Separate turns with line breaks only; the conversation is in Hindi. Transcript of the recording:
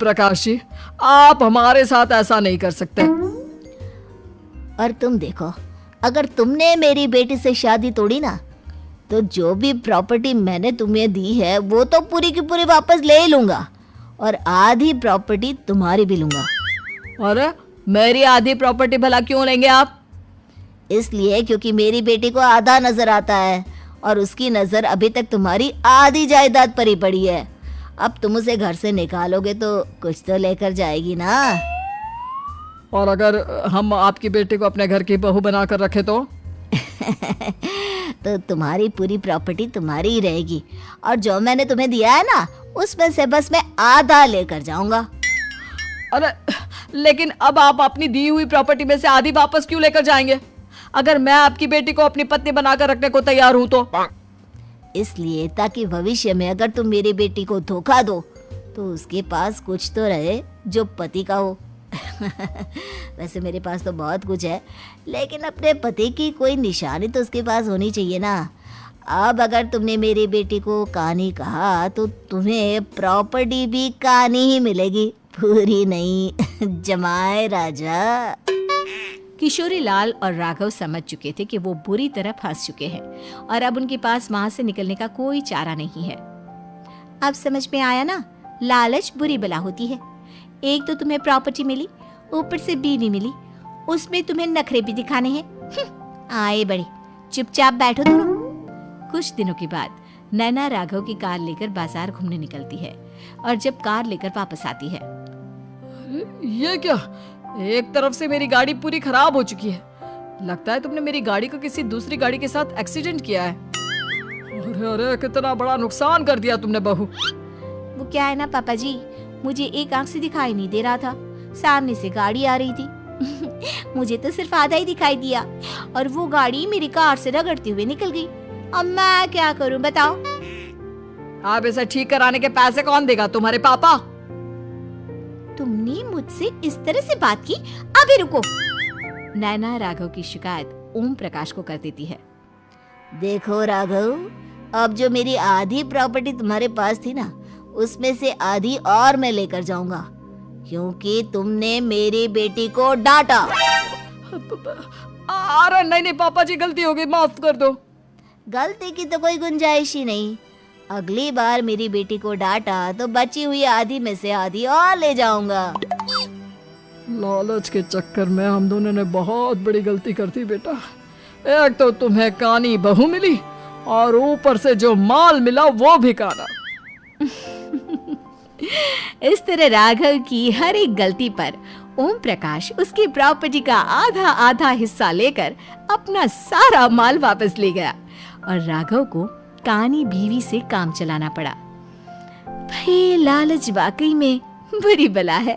प्रकाश जी, आप हमारे साथ ऐसा नहीं कर सकते।
और तुम देखो, अगर तुमने मेरी बेटी से शादी तोड़ी ना, तो जो भी प्रॉपर्टी मैंने तुम्हें दी है वो तो पूरी की पूरी वापस ले ही लूंगा, और आधी प्रॉपर्टी तुम्हारी भी लूंगा।
अरे मेरी आधी प्रॉपर्टी भला क्यों लेंगे आप?
इसलिए क्योंकि मेरी बेटी को आधा नजर आता है और उसकी नजर अभी तक तुम्हारी आधी जायदाद पर ही पड़ी है। अब तुम उसे घर से निकालोगे तो कुछ तो लेकर जाएगी ना।
और अगर हम आपकी बेटी को अपने घर की बहू बनाकर रखे तो?
तो तुम्हारी पूरी प्रॉपर्टी तुम्हारी ही रहेगी, और जो मैंने तुम्हें दिया है ना, उसमें से बस मैं आधा लेकर जाऊंगा।
अरे लेकिन अब आप अपनी दी हुई प्रॉपर्टी में से आधी वापस क्यों लेकर जाएंगे? अगर मैं आपकी बेटी को अपनी पत्नी बनाकर रखने को तैयार हूं तो?
इसलिए ताकि भविष्य में अगर तुम मेरी बेटी को धोखा दो तो उसके पास कुछ तो रहे जो पति का हो। वैसे मेरे पास तो बहुत कुछ है, लेकिन अपने पति की कोई निशानी तो उसके पास होनी चाहिए ना। अब अगर तुमने मेरी बेटी को कानी कहा तो तुम्हें प्रॉपर्टी भी कानी ही मिलेगी, पूरी नहीं। जमाए राजा।
किशोरी लाल और राघव समझ चुके थे कि वो बुरी तरह फंस चुके हैं और अब उनके पास वहां से निकलने का कोई चारा नहीं है। अब समझ में आया ना, लालच बुरी बला होती है। एक तो तुम्हें प्रॉपर्टी मिली, ऊपर से बीवी मिली, उसमें तुम्हें नखरे भी दिखाने हैं। आए बड़े, चुपचाप बैठो दोनों। कुछ दिनों के बाद नैना राघव की कार लेकर बाजार घूमने निकलती है और जब कार लेकर वापस आती है,
ये क्या? एक तरफ से मेरी गाड़ी पूरी खराब हो चुकी है। लगता है तुमने मेरी गाड़ी को किसी दूसरी गाड़ी के साथ एक्सीडेंट किया है। अरे अरे, कितना बड़ा नुकसान कर दिया तुमने बहू।
वो क्या है ना पापा जी, मुझे एक आंख से दिखाई नहीं दे रहा था, सामने से गाड़ी आ रही थी। मुझे तो सिर्फ आधा ही दिखाई दिया और वो गाड़ी मेरी कार से रगड़ते हुए निकल गई। अब मैं क्या करूं बताओ?
आप इसे ठीक कराने के पैसे कौन देगा? तुम्हारे पापा।
तुमने मुझसे इस तरह से बात की? अभी रुको। नैना राघव की शिकायत ओम प्रकाश को कर देती है।
देखो राघव, अब जो मेरी आधी प्रॉपर्टी तुम्हारे पास थी ना, उसमें से आधी और मैं लेकर जाऊंगा, क्योंकि तुमने मेरी बेटी को डांटा।
अरे नहीं नहीं पापा जी, गलती हो गई, माफ कर दो।
गलती की तो कोई गुंजाइश ही नहीं। अगली बार मेरी बेटी को डांटा तो बची हुई आधी में से आधी और ले जाऊंगा।
लालच के चक्कर में हम दोनों ने बहुत बड़ी गलती कर दी बेटा। एक तो तुम्हें कानी बहू मिली और ऊपर से जो माल मिला वो भी काना।
इस तरह राघव की हर एक गलती पर ओम प्रकाश उसकी प्रॉपर्टी का आधा आधा हिस्सा लेकर अपना सारा माल वापस ले गया और राघव को कानी बीवी से काम चलाना पड़ा। भाई लालच वाकई में बुरी बला है।